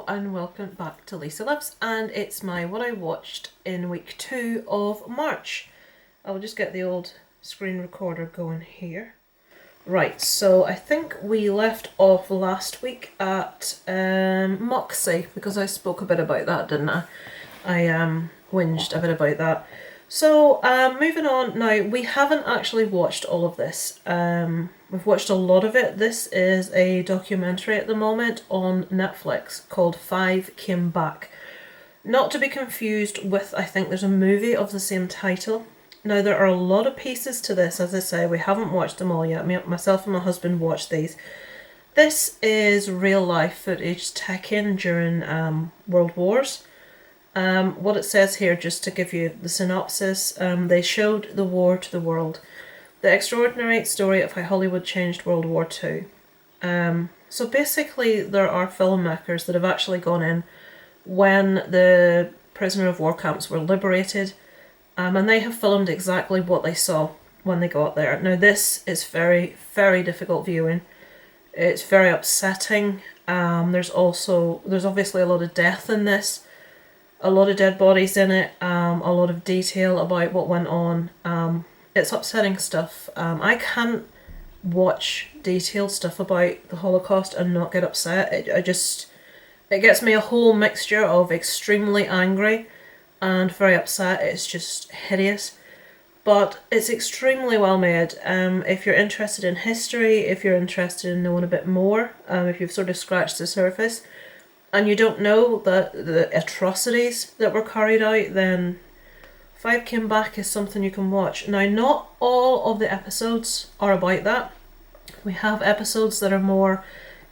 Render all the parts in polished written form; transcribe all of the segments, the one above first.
Hello and welcome back to Lisa Lives, and it's my what I watched in week 2 of March. I'll just get the old screen recorder going here. Right, so I think we left off last week at Moxie, because I spoke a bit about that, didn't I? I whinged a bit about that. So, moving on now, we haven't actually watched all of this. We've watched a lot of it. This is a documentary at the moment on Netflix called 5 Came Back. Not to be confused with, I think there's a movie of the same title. Now, there are a lot of pieces to this, as I say, we haven't watched them all yet. Myself and my husband watched these. This is real life footage taken during World Wars. What it says here, just to give you the synopsis, they showed the war to the world. The extraordinary story of how Hollywood changed World War II. So basically there are filmmakers that have actually gone in when the prisoner of war camps were liberated, and they have filmed exactly what they saw when they got there. Now this is very, very difficult viewing. It's very upsetting. There's obviously a lot of death in this. A lot of dead bodies in it, a lot of detail about what went on. It's upsetting stuff. I can't watch detailed stuff about the Holocaust and not get upset. It gets me a whole mixture of extremely angry and very upset. It's just hideous. But it's extremely well made. If you're interested in history, if you're interested in knowing a bit more, if you've sort of scratched the surface, and you don't know the atrocities that were carried out, then 5 Came Back is something you can watch. Now, not all of the episodes are about that. We have episodes that are more,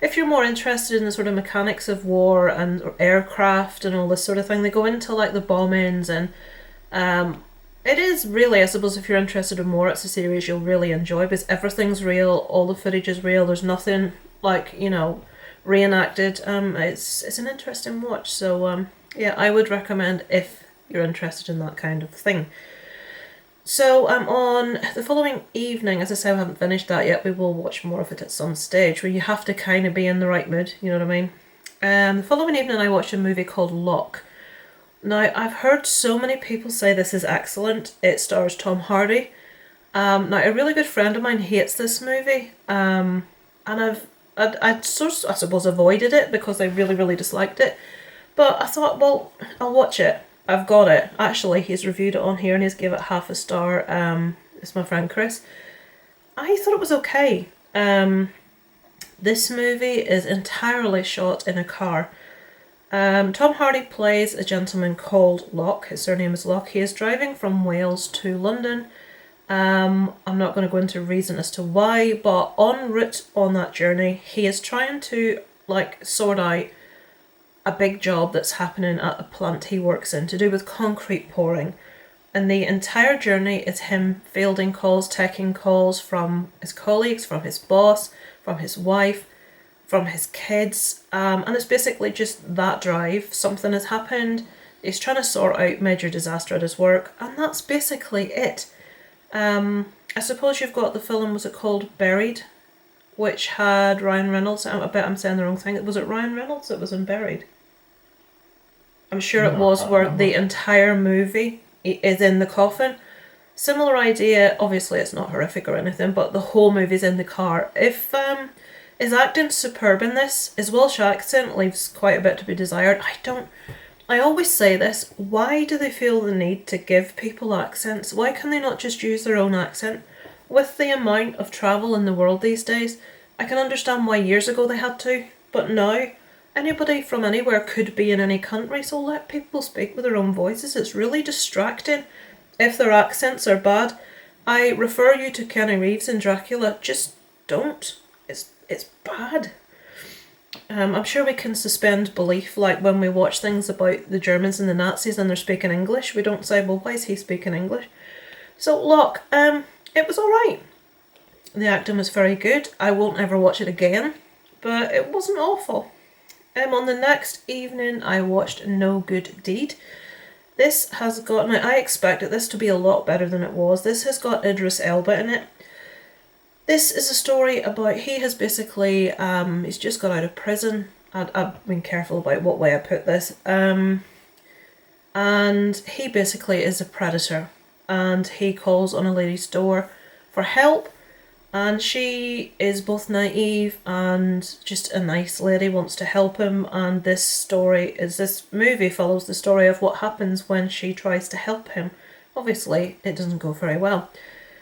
if you're more interested in the sort of mechanics of war and aircraft and all this sort of thing, they go into like the bombings, and it is really, I suppose, if you're interested in more, it's a series you'll really enjoy because everything's real, all the footage is real, there's nothing like, reenacted. It's an interesting watch, so yeah, I would recommend if you're interested in that kind of thing. So on the following evening, as I say, I haven't finished that yet, we will watch more of it at some stage where you have to kind of be in the right mood, you know what I mean? The following evening I watched a movie called Locke. Now, I've heard so many people say this is excellent. It stars Tom Hardy. Now, a really good friend of mine hates this movie, and I'd sort of, I suppose, avoided it because I really, really disliked it. But I thought, well, I'll watch it. I've got it. Actually, he's reviewed it on here and he's gave it half a star. It's my friend Chris. I thought it was okay. This movie is entirely shot in a car. Tom Hardy plays a gentleman called Locke. His surname is Locke. He is driving from Wales to London. I'm not going to go into reason as to why, but en route on that journey, he is trying to sort out a big job that's happening at a plant he works in to do with concrete pouring. And the entire journey is him fielding calls, taking calls from his colleagues, from his boss, from his wife, from his kids, and it's basically just that drive. Something has happened, he's trying to sort out major disaster at his work, and that's basically it. I suppose you've got the film, was it called Buried, which had Ryan Reynolds. I bet I'm saying the wrong thing. Was it Ryan Reynolds that was in Buried? I'm sure it was, where the entire movie is in the coffin. Similar idea. Obviously it's not horrific or anything, but the whole movie's in the car. His acting's superb in this. His Welsh accent leaves quite a bit to be desired. I always say this, why do they feel the need to give people accents? Why can they not just use their own accent? With the amount of travel in the world these days, I can understand why years ago they had to, but now anybody from anywhere could be in any country, so let people speak with their own voices. It's really distracting if their accents are bad. I refer you to Kenny Reeves in Dracula. Just don't. It's bad. I'm sure we can suspend belief, like when we watch things about the Germans and the Nazis and they're speaking English. We don't say, well, why is he speaking English? So, Locke, it was alright. The acting was very good. I won't ever watch it again, but it wasn't awful. On the next evening, I watched No Good Deed. This has got, now I expected this to be a lot better than it was. This has got Idris Elba in it. This is a story about, he has basically, he's just got out of prison. I've been careful about what way I put this. And he basically is a predator, and he calls on a lady's door for help, and she is both naive and just a nice lady, wants to help him. And this movie follows the story of what happens when she tries to help him. Obviously it doesn't go very well.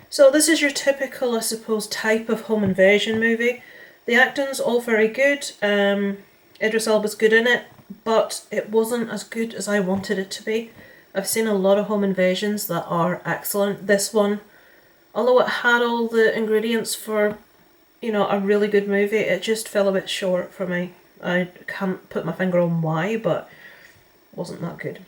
So this is your typical, I suppose, type of home invasion movie. The acting's all very good. Idris Elba's good in it, but it wasn't as good as I wanted it to be. I've seen a lot of home invasions that are excellent. This one, although it had all the ingredients for, a really good movie, it just fell a bit short for me. I can't put my finger on why, but it wasn't that good.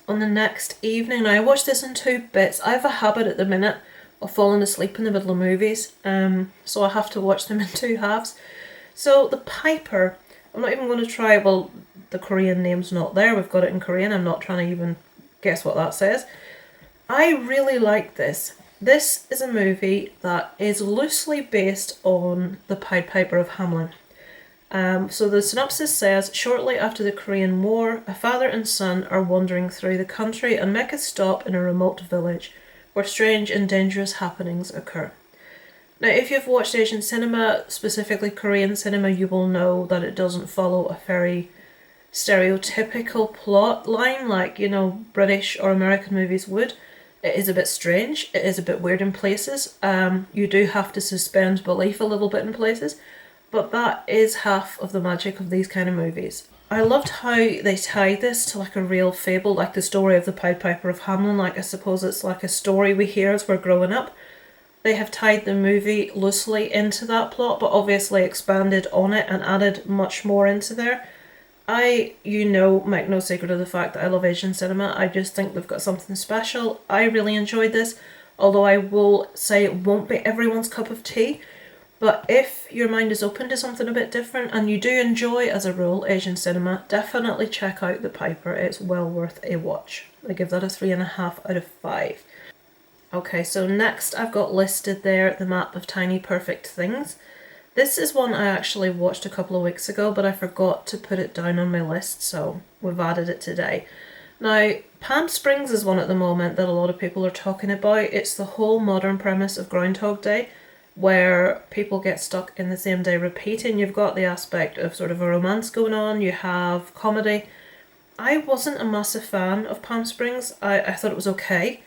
On the next evening, now I watched this in 2 bits. I have a habit at the minute of falling asleep in the middle of movies, so I have to watch them in 2 halves. So The Piper, I'm not even going to try, well, the Korean name's not there, we've got it in Korean, I'm not trying to even guess what that says. I really like this. This is a movie that is loosely based on The Pied Piper of Hamelin. So the synopsis says, shortly after the Korean War, a father and son are wandering through the country and make a stop in a remote village where strange and dangerous happenings occur. Now, if you've watched Asian cinema, specifically Korean cinema, you will know that it doesn't follow a very stereotypical plot line like, British or American movies would. It is a bit strange, it is a bit weird in places. You do have to suspend belief a little bit in places, but that is half of the magic of these kind of movies. I loved how they tied this to like a real fable, like the story of the Pied Piper of Hamelin. Like, I suppose it's like a story we hear as we're growing up. They have tied the movie loosely into that plot, but obviously expanded on it and added much more into there. I, make no secret of the fact that I love Asian cinema. I just think they've got something special. I really enjoyed this, although I will say it won't be everyone's cup of tea. But if your mind is open to something a bit different and you do enjoy, as a rule, Asian cinema, definitely check out The Piper. It's well worth a watch. I give that a 3.5 out of 5. Okay, so next I've got listed there The Map of Tiny Perfect Things. This is one I actually watched a couple of weeks ago, but I forgot to put it down on my list, so we've added it today. Now, Palm Springs is one at the moment that a lot of people are talking about. It's the whole modern premise of Groundhog Day, where people get stuck in the same day repeating. You've got the aspect of sort of a romance going on, you have comedy. I wasn't a massive fan of Palm Springs. I thought it was okay,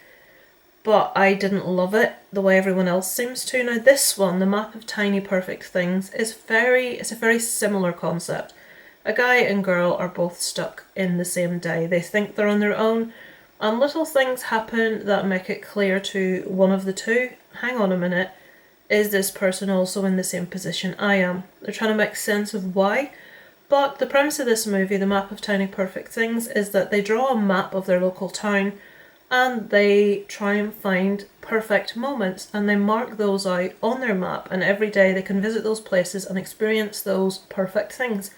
but I didn't love it the way everyone else seems to. Now this one, The Map of Tiny Perfect Things, it's a very similar concept. A guy and girl are both stuck in the same day. They think they're on their own, and little things happen that make it clear to one of the two, hang on a minute, is this person also in the same position I am? They're trying to make sense of why. But the premise of this movie, The Map of Tiny Perfect Things, is that they draw a map of their local town and they try and find perfect moments and they mark those out on their map, and every day they can visit those places and experience those perfect things.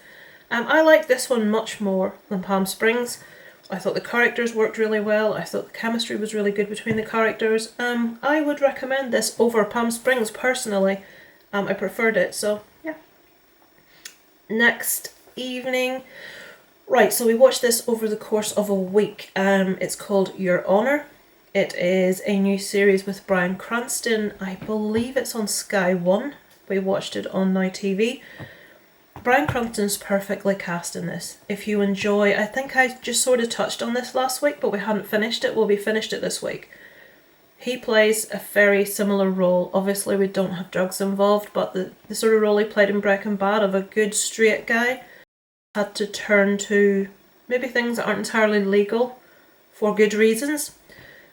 I like this one much more than Palm Springs. I thought the characters worked really well. I thought the chemistry was really good between the characters. I would recommend this over Palm Springs personally. I preferred it, so yeah. Next evening. Right, so we watched this over the course of a week. It's called Your Honour. It is a new series with Bryan Cranston. I believe it's on Sky One. We watched it on Now TV. Bryan Cranston's perfectly cast in this. If you enjoy, I think I just sort of touched on this last week, but we hadn't finished it. Well, we finished it this week. He plays a very similar role. Obviously, we don't have drugs involved, but the sort of role he played in Breaking Bad of a good straight guy had to turn to maybe things that aren't entirely legal for good reasons.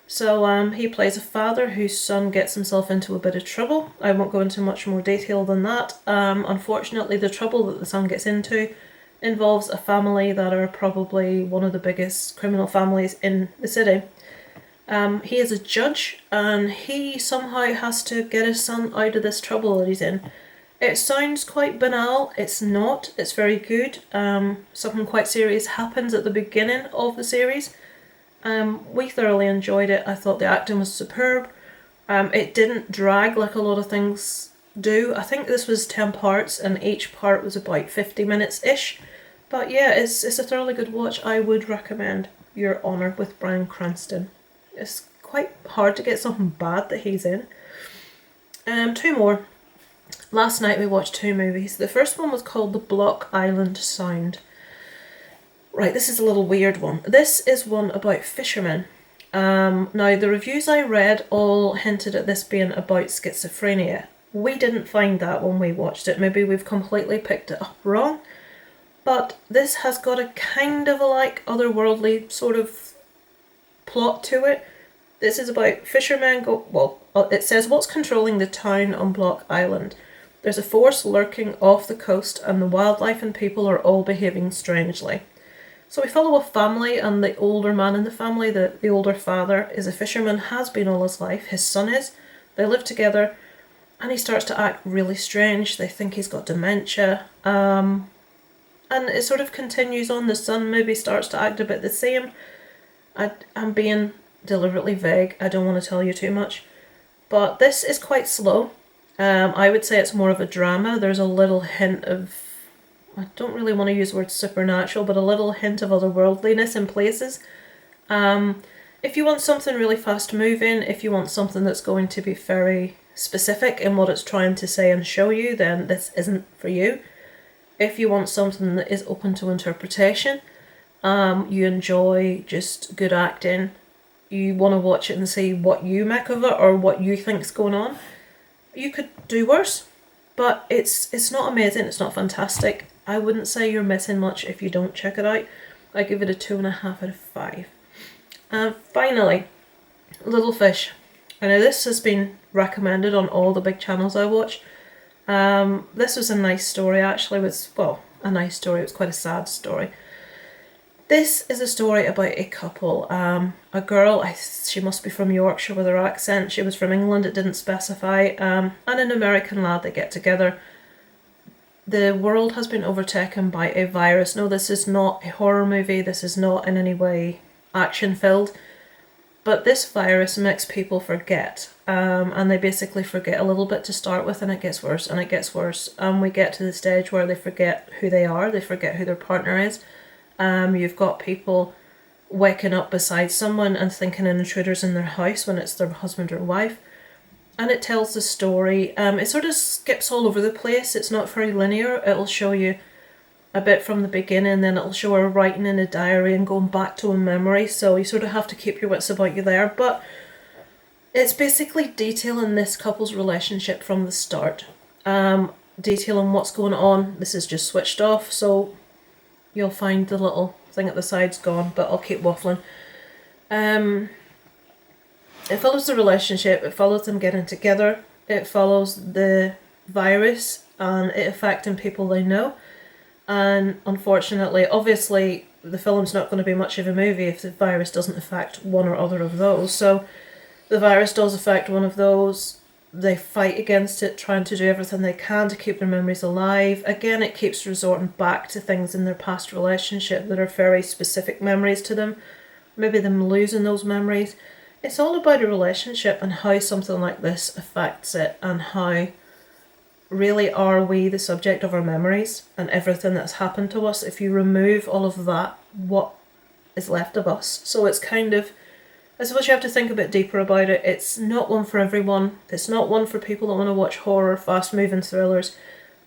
So he plays a father whose son gets himself into a bit of trouble. I won't go into much more detail than that. Unfortunately, the trouble that the son gets into involves a family that are probably one of the biggest criminal families in the city. He is a judge and he somehow has to get his son out of this trouble that he's in. It sounds quite banal, it's not, it's very good. Something quite serious happens at the beginning of the series. We thoroughly enjoyed it. I thought the acting was superb. It didn't drag like a lot of things do. I think this was 10 parts and each part was about 50 minutes-ish. But yeah, it's a thoroughly good watch. I would recommend Your Honour with Bryan Cranston. It's quite hard to get something bad that he's in. Two more. Last night we watched two movies. The first one was called The Block Island Sound. Right, this is a little weird one. This is one about fishermen. Now, the reviews I read all hinted at this being about schizophrenia. We didn't find that when we watched it. Maybe we've completely picked it up wrong. But this has got a kind of a like otherworldly sort of plot to it. This is about fishermen it says what's controlling the town on Block Island. There's a force lurking off the coast and the wildlife and people are all behaving strangely. So we follow a family, and the older man in the family, the older father, is a fisherman, has been all his life. His son is. They live together and he starts to act really strange. They think he's got dementia. And it sort of continues on. The son maybe starts to act a bit the same. I'm being deliberately vague. I don't want to tell you too much. But this is quite slow. I would say it's more of a drama. There's a little hint of, I don't really want to use the word supernatural, but a little hint of otherworldliness in places. If you want something really fast moving, if you want something that's going to be very specific in what it's trying to say and show you, then this isn't for you. If you want something that is open to interpretation, you enjoy just good acting, you want to watch it and see what you make of it or what you think's going on, you could do worse. But it's not amazing, it's not fantastic. I wouldn't say you're missing much if you don't check it out. I give it a 2.5 out of 5. And finally, Little Fish. I know this has been recommended on all the big channels I watch. This was a nice story actually. It was quite a sad story. This is a story about a couple. A girl, she must be from Yorkshire with her accent. She was from England, it didn't specify. And an American lad, they get together. The world has been overtaken by a virus. No, this is not a horror movie. This is not in any way action-filled. But this virus makes people forget. And they basically forget a little bit to start with, and it gets worse and it gets worse. And we get to the stage where they forget who they are. They forget who their partner is. You've got people waking up beside someone and thinking an intruder's in their house when it's their husband or wife. And it tells the story. It sort of skips all over the place. It's not very linear. It'll show you a bit from the beginning, then it'll show her writing in a diary and going back to a memory. So you sort of have to keep your wits about you there. But it's basically detailing this couple's relationship from the start. Detailing what's going on. This is just switched off, so you'll find the little thing at the side's gone, but I'll keep waffling. It follows the relationship, it follows them getting together, it follows the virus and it affecting people they know. And unfortunately, obviously, the film's not going to be much of a movie if the virus doesn't affect one or other of those. So the virus does affect one of those. They fight against it, trying to do everything they can to keep their memories alive. Again, it keeps resorting back to things in their past relationship that are very specific memories to them. Maybe them losing those memories. It's all about a relationship and how something like this affects it, and how really are we the subject of our memories and everything that's happened to us. If you remove all of that, what is left of us? So it's kind of, I suppose you have to think a bit deeper about it. It's not one for everyone. It's not one for people that want to watch horror, fast-moving thrillers.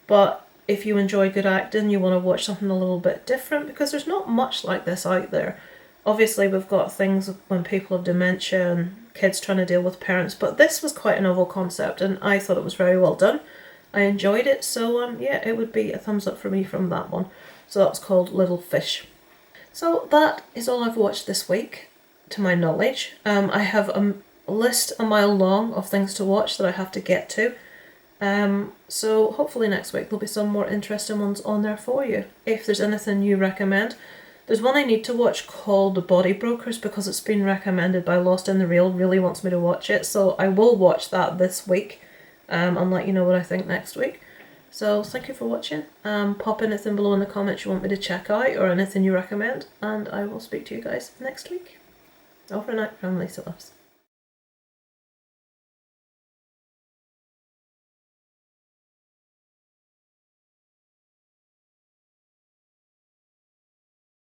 But if you enjoy good acting, you want to watch something a little bit different, because there's not much like this out there. Obviously, we've got things when people have dementia and kids trying to deal with parents, but this was quite a novel concept, and I thought it was very well done. I enjoyed it, so yeah, it would be a thumbs up for me from that one. So that's called Little Fish. So that is all I've watched this week, to my knowledge. I have a list a mile long of things to watch that I have to get to. So hopefully next week there'll be some more interesting ones on there for you. If there's anything you recommend. There's one I need to watch called The Body Brokers, because it's been recommended by Lost in the Real, really wants me to watch it. So I will watch that this week and let you know what I think next week. So thank you for watching. Pop anything below in the comments you want me to check out or anything you recommend, and I will speak to you guys next week. Over and out from Lisa Loves.